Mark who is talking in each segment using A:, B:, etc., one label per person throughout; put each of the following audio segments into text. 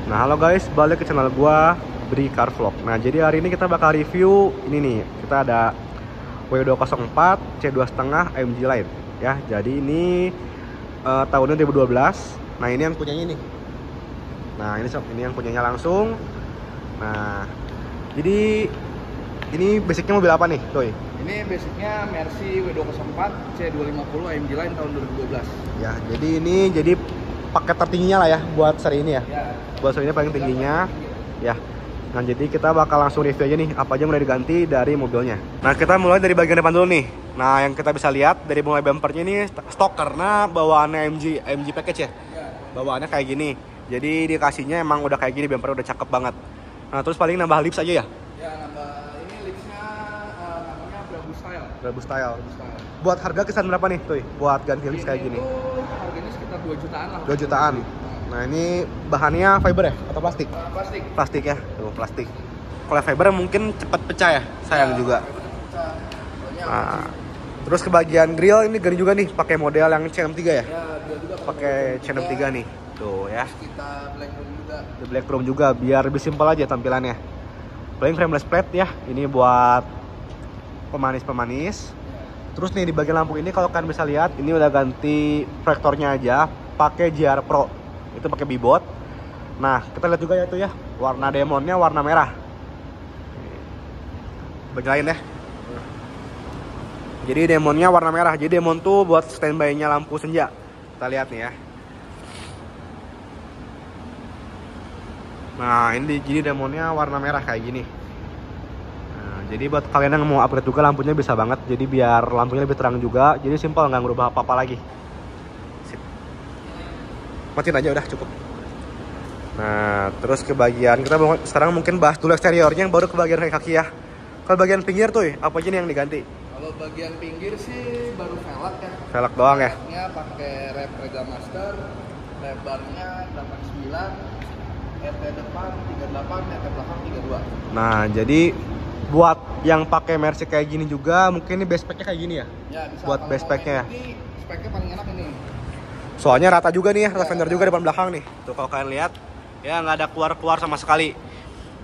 A: Nah halo guys, balik ke channel gua Bri Car Vlog. Nah jadi hari ini kita bakal review ini nih. Kita ada W204 C2,5 AMG Line ya. Jadi ini tahunnya 2012. Nah ini yang punyanya nih. Nah ini yang punyanya langsung. Nah jadi ini basicnya mobil apa nih, Toy?
B: Ini basicnya Mercy W204 C250 AMG Line tahun 2012.
A: Ya, jadi ini paket tertingginya lah ya buat seri ini ya.
B: Ya.
A: Buat seri ini paling tingginya. Ya. Nah, jadi kita bakal langsung review aja nih apa aja yang udah diganti dari mobilnya. Nah, kita mulai dari bagian depan dulu nih. Nah, yang kita bisa lihat dari mulai bumpernya ini stok karena bawaannya AMG package ya. Bawaannya kayak gini. Jadi dikasihnya emang udah kayak gini, bumpernya udah cakep banget. Nah, terus paling nambah lips aja ya.
B: Ya, nambah ini lipsnya namanya Brabus Style.
A: Brabus Style. Buat harga kisaran berapa nih, Tuh? Buat ganti lips kayak gini?
B: Harganya sekitar 2 jutaan lah.
A: 2 jutaan. Nah, ini bahannya fiber ya atau plastik?
B: Plastik.
A: Plastik ya. Tuh, plastik. Kalau fiber mungkin cepat pecah ya, sayang juga. Nah, terus ke bagian grill ini gini juga nih, pakai model yang C63 ya?
B: Ya, dia juga
A: Pakai C63 nih. Tuh ya.
B: Kita black room juga.
A: The black chrome juga biar lebih simpel aja tampilannya. Paling frameless plate ya. Ini buat pemanis-pemanis. Terus nih di bagian lampu ini kalau kalian bisa lihat ini udah ganti proyektornya aja pakai JR Pro. Itu pakai bibot. Nah, kita lihat juga ya itu ya. Warna demonnya warna merah. Bagian lain ya. Jadi demonnya warna merah. Jadi demon tuh buat standby-nya lampu senja. Kita lihat nih ya. Nah, ini jadi demonnya warna merah kayak gini. Nah, jadi buat kalian yang mau upgrade juga lampunya bisa banget. Jadi biar lampunya lebih terang juga. Jadi simpel, nggak ngerubah apa-apa lagi. Sip. Matiin aja udah cukup. Nah, terus ke bagian kita sekarang mungkin bahas dulu eksteriornya yang baru ke bagian kaki ya. Kalau bagian pinggir tuh, apa aja nih yang diganti?
B: Kalau bagian pinggir sih baru velg ya.
A: Velg doang ya.
B: Velgnya pakai rep Rega Master, lebarnya 89, RT depan 38, RT belakang 32.
A: Nah, jadi buat yang pakai Mercy kayak gini juga mungkin ini base spec-nya kayak gini ya.
B: Ya, bisa.
A: Buat base spec-nya.
B: Speknya paling enak ini.
A: Soalnya rata juga nih ya, rata fender juga depan belakang nih. Tuh kalau kalian lihat, ya nggak ada keluar-keluar sama sekali.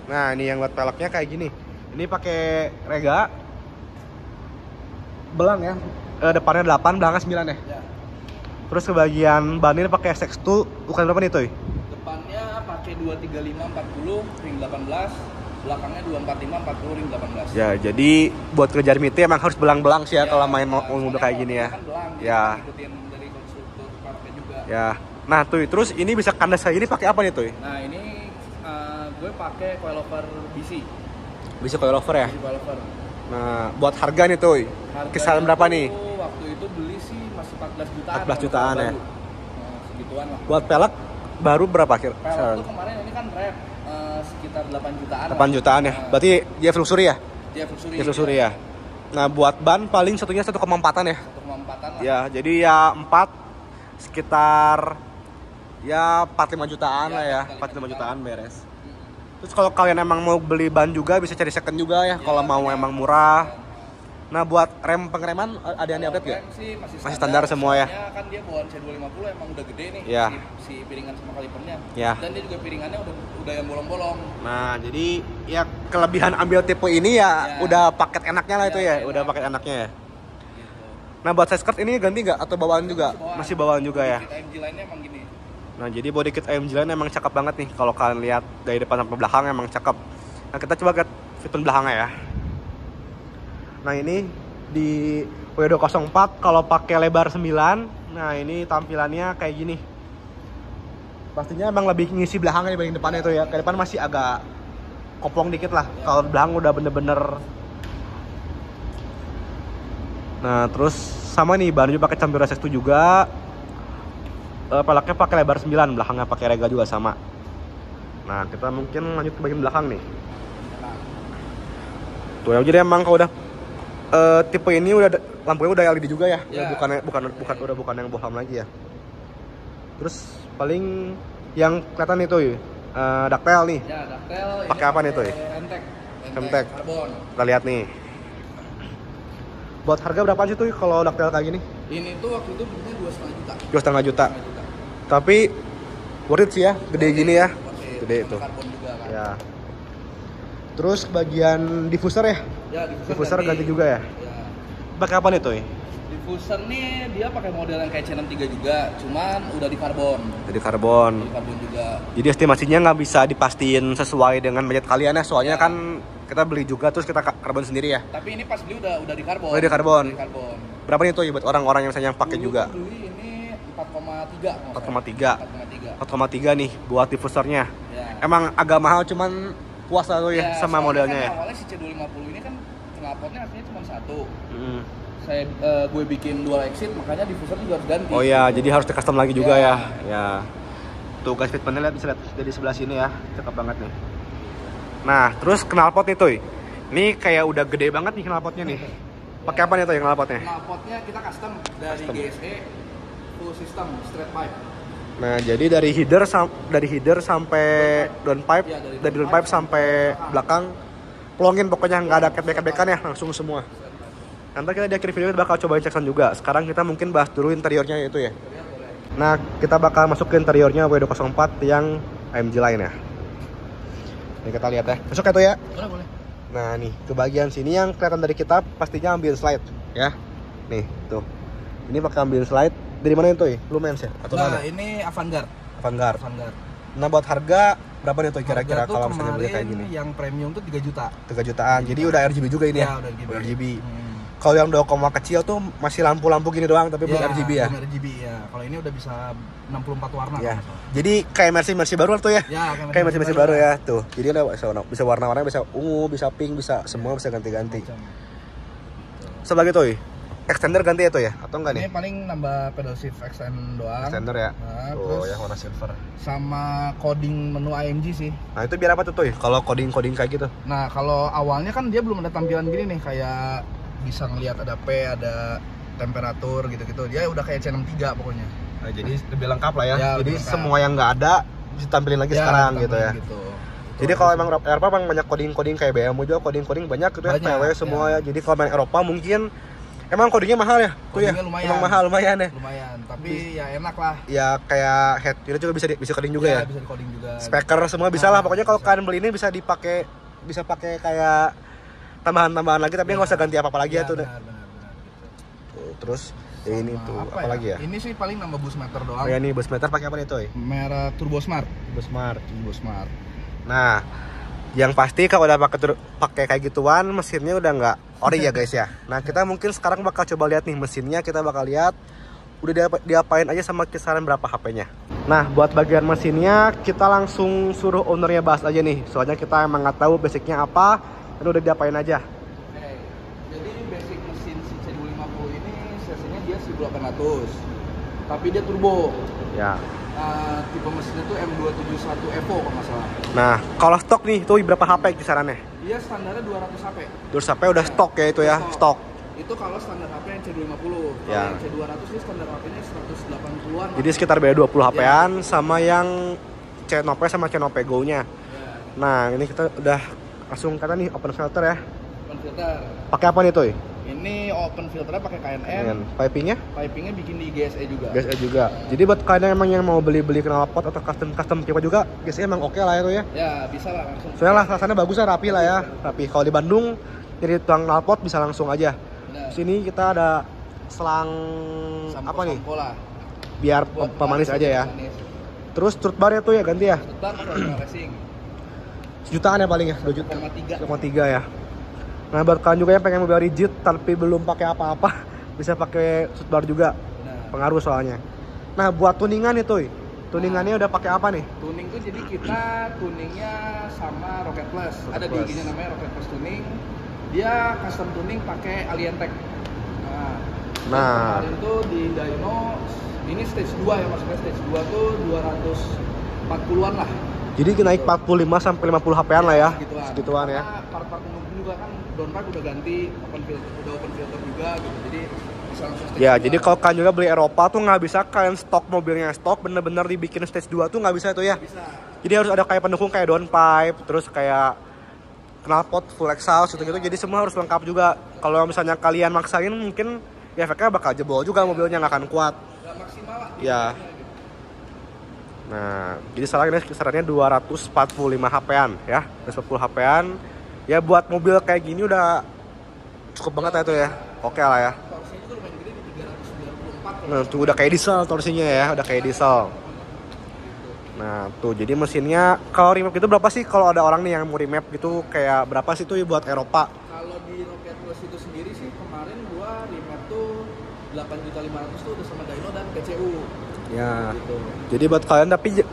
A: Nah, ini yang buat velgnya kayak gini. Ini pakai Rega. Belang ya. Depannya 8, belakangnya 9 ya.
B: Ya.
A: Terus ke bagian ban ini pakai SX2, ukuran berapa nih, Toy?
B: Depannya pakai 235/40 ring 18, belakangnya 245/40 ring 18.
A: Ya, jadi buat kejar miti emang harus belang-belang sih ya, kalau main mobil kayak gini ya.
B: Kan belang,
A: Ya.
B: ikutin dari konstruktor partai juga.
A: Ya. Nah, Toy, terus ini bisa kandas kayak gini pakai apa nih, Toy?
B: Nah, ini gue pakai coilover BC.
A: Bisa coilover ya?
B: BC coilover.
A: Nah, buat harga nih, Toy. Kisaran berapa nih?
B: Waktu itu beli sih masih 14 jutaan.
A: 14 jutaan ya.
B: Nah, segituan lah.
A: Buat pelek baru berapa kira?
B: Pelek tuh kemarin ini kan rep sekitar 8 jutaan.
A: 8 jutaan ya. Berarti dia luxury ya?
B: Dia luxury.
A: Dia luxury ya. Nah, buat ban paling satunya 1,4-an ya.
B: 1,4-an lah.
A: Ya, jadi ya 4 sekitar ya 45 jutaan
B: Ya,
A: lah ya.
B: 45
A: 45 jutaan beres. Terus kalau kalian emang mau beli ban juga bisa cari second juga ya, kalau mau emang murah. Nah, buat rem pengereman ada yang di-update nggak? Masih standar semua ya.
B: Soalnya kan dia bawaan C250 emang udah gede nih.
A: Ya.
B: Si piringan sama kalipernya.
A: Ya.
B: Dan dia juga piringannya udah yang bolong-bolong.
A: Nah, jadi ya kelebihan ambil tipe ini ya, udah paket enaknya lah itu ya,
B: enak.
A: udah paket enaknya ya.
B: Gitu.
A: Nah, buat side skirt ini ganti nggak atau bawaan juga? Masih bawaan juga ya.
B: Kita AMG lainnya emang gini.
A: Nah, jadi body kit AMG Line emang cakep banget nih. Kalau kalian lihat dari depan sampai belakang emang cakep. Nah, kita coba lihat fitur belakangnya ya. Nah, ini di W204 kalau pakai lebar 9. Nah, ini tampilannya kayak gini. Pastinya emang lebih ngisi belakangnya dibanding depannya itu ya. Ke depan masih agak kopong dikit lah. Kalau belakang udah bener-bener. Nah, terus sama nih bahannya pakai campur SX2 juga. Peleknya pakai lebar 9, belakangnya pakai Rega juga sama. Nah, kita mungkin lanjut ke bagian belakang nih. Tuh ya, jadi emang kalau udah tipe ini udah lampunya udah LED juga ya.
B: Ya.
A: Bukan yang bohlam lagi ya. Terus paling yang kelihatan itu ductile nih.
B: Ya, ductile.
A: Pakai apa nih tuh? Remtek.
B: Karbon.
A: Kita lihat nih. Buat harga berapa sih tuh kalau ductile kayak gini?
B: Ini tuh waktu itu belinya 2,5 juta.
A: 2,5 juta. Tapi worth it sih ya, gede gini ya.
B: Worth it.
A: gede
B: sama
A: itu.
B: karbon juga kan.
A: Ya. Terus bagian diffuser ya?
B: Ya,
A: Diffuser ganti juga ya?
B: Ya.
A: Pakai apa nih tuh?
B: Diffuser nih dia pakai model yang kayak C63 juga, cuman udah di karbon.
A: Jadi karbon.
B: Di karbon juga.
A: Jadi estimasinya nggak bisa dipastiin sesuai dengan budget kalian ya, soalnya
B: Ya.
A: kan kita beli juga terus kita karbon sendiri ya.
B: Tapi ini pas beli udah di karbon.
A: Udah di karbon.
B: Udah di karbon.
A: Berapa nih tuh ya buat orang-orang yang misalnya pakai
B: Dulu
A: juga?
B: tuh beli ini 4,3.
A: 4,3.
B: 4,3.
A: 4,3 nih buat diffusernya.
B: Ya.
A: Emang agak mahal cuman puas lah tuh ya sama
B: soalnya
A: modelnya
B: kan
A: ya.
B: Awalnya si C250 ini kan knalpotnya aslinya cuma satu.
A: Mm.
B: Gue bikin dual exit, makanya diffuser juga harus ganti.
A: Oh ya, jadi harus di custom lagi juga
B: Ya.
A: ya. Tuh guys, fitmentnya lihat, bisa lihat dari sebelah sini ya, cakep banget nih. Nah, terus knalpot nih tuh. Ini kayak udah gede banget nih knalpotnya nih. Pakai apa nih tuh yang knalpotnya?
B: Knalpotnya kita custom dari
A: Custom.
B: GSE full system straight pipe.
A: Nah, jadi dari header sampai downpipe,
B: Ya, dari
A: dari
B: downpipe
A: downpipe sampai belakang pelongin pokoknya nggak ada catback-catbackan ya, langsung semua. Nanti kita di akhir video bakal cobain cekson juga. Sekarang kita mungkin bahas dulu interiornya itu ya. Nah, kita bakal masuk ke interiornya W204 yang AMG Line ya. Ini kita lihat ya. Masuk ya tuh ya.
B: Boleh.
A: Nah, nih ke bagian sini yang kelihatan dari kita pastinya ambient slide ya. Nih, tuh. Ini pakai ambient slide. Dari mana itu ya? Lumens ya? Atau
B: Nah,
A: mana?
B: ini Avantgarde.
A: Avantgarde.
B: Avantgarde.
A: Nah, buat harga berapa nih tuh kira-kira
B: Harga tuh
A: kalau misalnya beli kayak
B: kemarin
A: gini?
B: yang premium tuh 3 juta.
A: 3 jutaan. Jadi udah RGB juga ini ya?
B: Ya, udah RGB.
A: RGB.
B: Hmm.
A: Kalau yang 2, kecil tuh masih lampu-lampu gini doang tapi belum RGB ya?
B: Belum RGB ya. Kalau ini udah bisa 64 warna.
A: Ya.
B: kalau nggak salah.
A: Jadi kayak Mercy baru tuh ya?
B: Ya,
A: Kayak Mercy baru ya. Tuh. Jadi udah bisa warna-warna, bisa ungu, bisa pink, bisa semua bisa ganti-ganti.
B: Macam.
A: Sebagai tuh, extender ganti ya tuh ya? Atau enggak nih?
B: Ini paling nambah pedal shift extend doang.
A: Extender ya?
B: Nah,
A: Tuh
B: terus
A: ya warna silver.
B: sama coding menu AMG sih.
A: Nah itu biar apa tuh kalau coding kayak gitu?
B: Nah, kalau awalnya kan dia belum ada tampilan gini nih, kayak bisa ngelihat ada P, ada temperatur gitu-gitu. Dia udah kayak C63 pokoknya.
A: Nah, jadi lebih lengkap lah ya.
B: Ya,
A: Jadi
B: lebih lengkap.
A: semua yang nggak ada ditampilin lagi sekarang gitu ya.
B: Gitu.
A: Jadi kalau emang Eropa emang banyak coding kayak BMW juga coding banyak gitu ya,
B: Banyak,
A: PW semua
B: ya.
A: ya. Jadi kalau main Eropa mungkin emang codingnya mahal ya? Tuh ya.
B: Codingnya lumayan.
A: Emang mahal lumayan ya.
B: Lumayan, tapi ya enak lah.
A: Ya kayak head unit juga bisa coding juga ya.
B: Bisa di coding juga.
A: Speaker semua bisa lah. Pokoknya kalau
B: bisa.
A: kalian beli ini bisa pakai kayak tambahan-tambahan lagi tapi nggak usah ganti apa-apa lagi ya tuh.
B: Benar.
A: Tuh, terus ya ini
B: Sama
A: tuh
B: apa
A: apa lagi ya?
B: Ini sih paling nambah boost meter doang.
A: Oh ya nih bus meter pakai apa nih Toy?
B: Merek Turbo Smart.
A: Bus smart.
B: Turbo Smart.
A: Nah, yang pasti kalau udah pakai kayak gituan mesinnya udah nggak ori ya guys ya. Nah kita mungkin sekarang bakal coba lihat nih mesinnya, kita bakal lihat udah diapain aja sama kisaran berapa HP-nya. Nah buat bagian mesinnya kita langsung suruh ownernya bahas aja nih, soalnya kita emang nggak tahu basicnya apa dan udah diapain aja.
B: Oke, jadi basic mesin si C250 ini sesinya dia 1800, tapi dia turbo.
A: Ya.
B: Tipe mesinnya tuh M271 Evo kalau nggak salah.
A: Nah kalau stok nih tuh berapa HP kisarannya?
B: Dia standarnya 200 HP.
A: Terus HP udah stok ya itu ya, stok.
B: Itu kalau standar HP yang C250. Kalau
A: Ya.
B: yang C200 ini standar HP-nya 180-an.
A: Jadi sekitar beda 20 HP-an sama yang C-Nope sama C-Nope Go-nya.
B: Ya,
A: Nah ini kita udah langsung kata nih open filter ya.
B: open filter.
A: Pakai apa nih Toy?
B: Ini open filternya pakai KNN.
A: Pipingnya?
B: Pipingnya bikin di GSE juga.
A: GSE juga. Jadi buat kalian yang mau beli knalpot atau custom pipa juga, GSE emang oke lah itu ya.
B: Ya, bisa lah langsung.
A: Soalnya lah rasanya bagus lah, rapi lah ya. Rapi. Kalau di Bandung jadi tukang knalpot bisa langsung aja.
B: Benar.
A: Sini kita ada selang apa nih?
B: Sampo lah.
A: Biar
B: Buat
A: pemanis aja ya.
B: pemanis.
A: Terus strut bar tuh ya ganti ya.
B: Sebentar kalau racing.
A: Sejutaan ya paling ya, 2 juta.
B: 1,3.
A: 1,3 ya. Nah buat kalian juga yang pengen mobil rigid tapi belum pakai apa-apa, bisa pakai strut bar juga.
B: Nah,
A: Pengaruh soalnya. Nah buat tuningan itu, tuningannya udah pakai apa nih?
B: tuning tuh jadi kita tuningnya sama Rocket Plus. Ada di
A: Plus.
B: IG-nya namanya Rocket Plus Tuning. Dia custom tuning pakai Alien Tech.
A: Nah.
B: Kemarin tuh di dyno ini stage 2 ya, maksudnya stage 2 tuh 240-an lah.
A: Jadi naik 45 sampai 50 HP-an lah ya. Segituan ya.
B: Karena part-part umum juga kan downpipe udah ganti, open filter juga gitu. Jadi bisa langsung stage
A: Ya,
B: 2.
A: jadi kalau kalian juga beli Eropa tuh nggak bisa kalian stok mobilnya stok bener-bener dibikin stage 2 tuh nggak bisa itu ya.
B: bisa.
A: Jadi harus ada kayak pendukung kayak downpipe, terus kayak knalpot, full exhaust gitu-gitu. Jadi semua harus lengkap juga. Kalau misalnya kalian maksain mungkin ya efeknya bakal jebol juga mobilnya, nggak akan kuat.
B: Nggak maksimal lah.
A: Ya. Nah, jadi sekarang ini kisarannya 245 HP-an ya, 240 HP-an. Ya buat mobil kayak gini udah cukup banget ya itu ya. Oke lah ya.
B: Torsinya juga lumayan gede di 394.
A: Nah, tuh udah kayak diesel torsinya ya, udah kayak diesel. Nah, tuh jadi mesinnya kalau remap gitu berapa sih kalau ada orang nih yang mau remap gitu kayak berapa sih tuh ya buat Eropa?
B: Kalau di Rocket Plus itu sendiri sih kemarin gua remap tuh 8.500.000 tuh udah sama dyno dan PCU.
A: Ya.
B: Gitu.
A: Jadi buat kalian tapi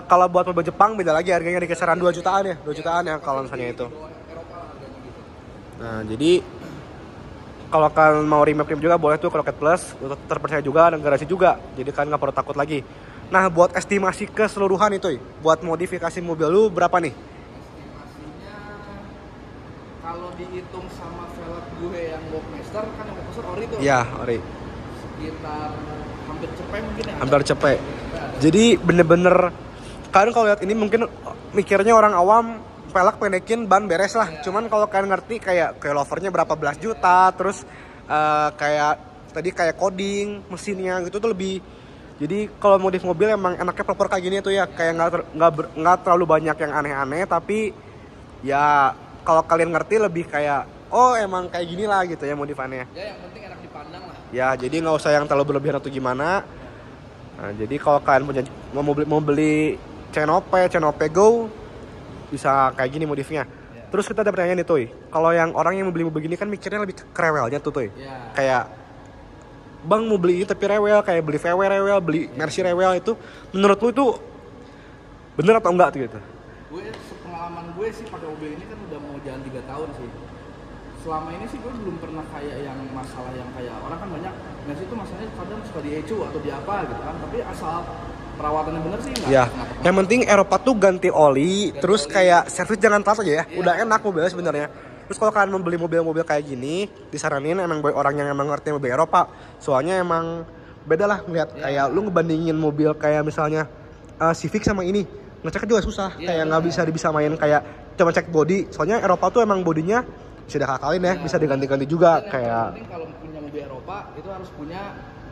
A: kalau buat mobil Jepang beda lagi harganya di kisaran 2 jutaan ya, 2 jutaan ya kalau misalnya itu.
B: Eropa harganya gitu.
A: Nah, jadi kalau kalian mau remap juga boleh tuh ke Rocket Plus, terpercaya juga dan garansi juga. Jadi kalian nggak perlu takut lagi. Nah, buat estimasi keseluruhan itu, buat modifikasi mobil lu berapa nih?
B: Estimasinya kalau dihitung sama velg gue yang Walkmaster kan yang Walkmaster ori tuh.
A: Iya, ori.
B: Sekitar hampir cepet mungkin ya.
A: Hampir cepet. Jadi bener-bener kalian kalau lihat ini mungkin mikirnya orang awam velg pendekin ban beres lah.
B: Ya.
A: Cuman kalau kalian ngerti kayak coilovernya berapa belas juta, terus kayak tadi kayak coding mesinnya gitu tuh lebih. Jadi kalau modif mobil emang enaknya proper kayak gini tuh ya, kayak nggak terlalu banyak yang aneh-aneh, tapi ya kalau kalian ngerti lebih kayak oh emang kayak gini lah gitu ya modifannya.
B: Ya yang penting enak dipandang lah.
A: Ya jadi nggak usah yang terlalu berlebihan atau gimana. Nah, jadi kalau kalian punya mau beli Cenope Go bisa kayak gini modifnya.
B: Ya.
A: Terus kita ada pertanyaan nih Toy, kalau yang orang yang mau beli mobil gini kan mikirnya lebih ke rewelnya tuh Toy.
B: Ya.
A: Kayak bang mau beli ini tapi rewel, kayak beli VW rewel, beli Mercy rewel, itu menurut lu itu bener atau enggak tuh gitu?
B: Gue sepengalaman gue sih pakai mobil ini kan udah mau jalan 3 tahun sih. Selama ini sih gue belum pernah kayak yang masalah yang kayak orang kan banyak Mercy itu masalahnya kadang suka di ECU atau di apa gitu kan, tapi asal perawatannya bener sih enggak.
A: Ya, yang penting Eropa tuh ganti oli, terus
B: oli.
A: kayak servis jangan telat aja ya.
B: Iya.
A: Udah enak mobilnya sebenarnya. Terus kalau kalian membeli mobil-mobil kayak gini, disaranin emang buat orang yang emang ngerti mobil Eropa. Soalnya emang beda lah ngeliat kayak lu ngebandingin mobil kayak misalnya Civic sama ini. Ngecek juga susah, kayak nggak bisa main kayak cuma cek body. Soalnya Eropa tuh emang bodinya bisa dikakalin ya, bisa diganti-ganti juga
B: Dan
A: kayak.
B: yang penting kalau punya mobil Eropa itu harus punya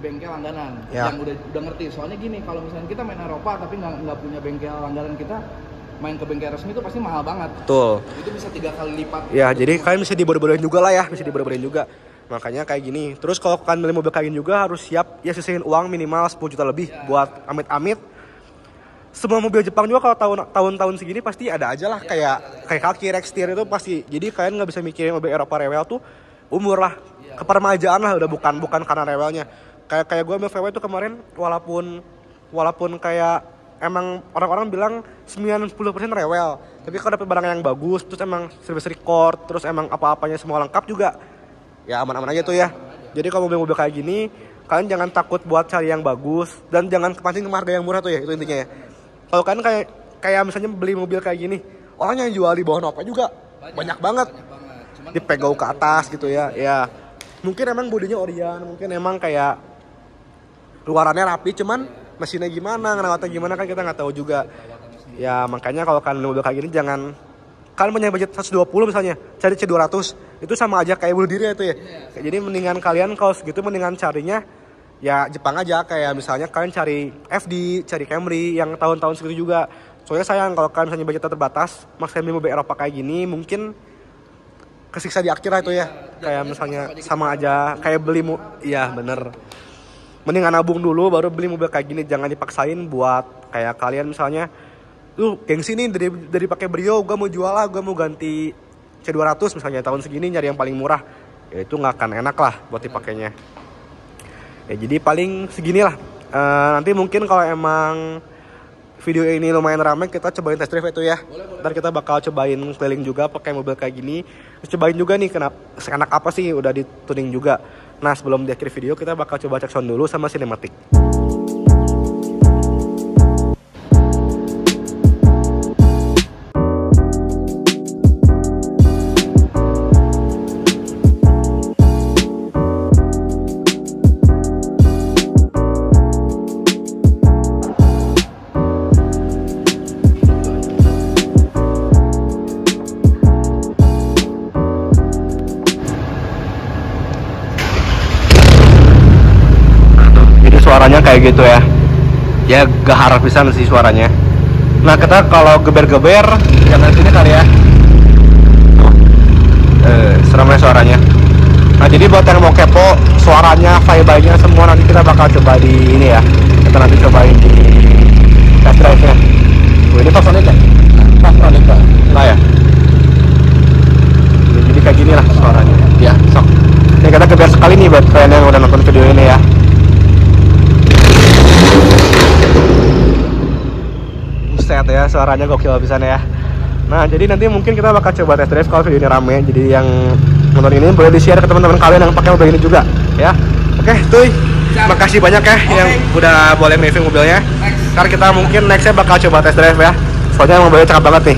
B: bengkel langganan
A: Ya.
B: yang udah ngerti. Soalnya gini, kalau misalnya kita main Eropa tapi nggak punya bengkel langganan, kita main ke bengkel resmi itu pasti mahal banget.
A: Betul.
B: Itu bisa 3 kali lipat.
A: Ya, jadi kalian bisa dibodoh-bodohin juga lah ya, bisa dibodoh-bodohin juga. Makanya kayak gini. Terus kalau kalian beli mobil kayak gini juga harus siap ya sisihin uang minimal 10 juta lebih buat amit-amit. Semua mobil Jepang juga kalau tahun-tahun segini pasti ada aja lah kayak kaki Rextier itu pasti. Jadi kalian nggak bisa mikirin mobil Eropa rewel tuh umur lah, kepermajaan lah, udah bukan karena rewelnya. Kayak gue ambil VW itu kemarin walaupun kayak emang orang-orang bilang 90% rewel, tapi kalau dapet barang yang bagus, terus emang service record, terus emang apa-apanya semua lengkap juga, ya aman-aman aja tuh ya. Jadi kalau mobil-mobil kayak gini, kalian jangan takut buat cari yang bagus dan jangan kepancing ke harga yang murah tuh ya, itu intinya ya. Kalau kalian kayak misalnya beli mobil kayak gini, orang yang jual di bawah Nova juga banyak banget.
B: Cuman
A: Dipegau ke atas gitu ya. Ya. Mungkin emang bodinya Orion, mungkin emang kayak luarannya rapi, cuman mesinnya gimana, ngerawatnya gimana kan kita nggak tahu juga. Ya makanya kalau kalian mobil kayak gini jangan, kalian punya budget 120 misalnya, cari C200, itu sama aja kayak bunuh diri itu ya. Jadi mendingan kalian kalau segitu mendingan carinya ya Jepang aja, kayak misalnya kalian cari FD, cari Camry yang tahun-tahun segitu juga. Soalnya sayang kalau kalian misalnya budgetnya terbatas, maksain beli mobil Eropa kayak gini mungkin kesiksa di akhir lah itu ya. Kayak misalnya sama aja kayak beli iya bener. Mendingan nabung dulu baru beli mobil kayak gini, jangan dipaksain buat kayak kalian misalnya gengsi nih dari pakai Brio, gue mau jual lah, gue mau ganti C200 misalnya tahun segini nyari yang paling murah, ya itu nggak akan enak lah buat dipakainya. Ya jadi paling seginilah. Nanti mungkin kalau emang video ini lumayan ramai, kita cobain test drive itu ya. Ntar kita bakal cobain keliling juga pakai mobil kayak gini. Terus cobain juga nih seenak apa sih, udah dituning juga. Nah sebelum di akhir video kita bakal coba cek sound dulu sama sinematik. Suaranya kayak gitu ya. ya gahar pisan sih suaranya. Nah kita kalau geber-geber jangan sini kali ya. Seremnya suaranya. Nah jadi buat yang mau kepo suaranya, vibe-nya semua nanti kita bakal coba di ini ya. Kita nanti cobain di test drive-nya. Ini Pasonic ya? Pasonic Pak. Nah ya. Jadi kayak gini lah suaranya. Ya, sok. Ini kita geber sekali nih buat kalian yang udah nonton video ini ya. Buset ya, suaranya gokil pisan ya. Nah, jadi nanti mungkin kita bakal coba test drive kalau video ini rame. Jadi yang nonton ini boleh di-share ke teman-teman kalian yang pakai mobil ini juga, ya. Oke, Tuy. Makasih banyak ya yang udah boleh review mobilnya. Ntar kita mungkin nextnya bakal coba test drive ya. Soalnya mobilnya cakep banget nih.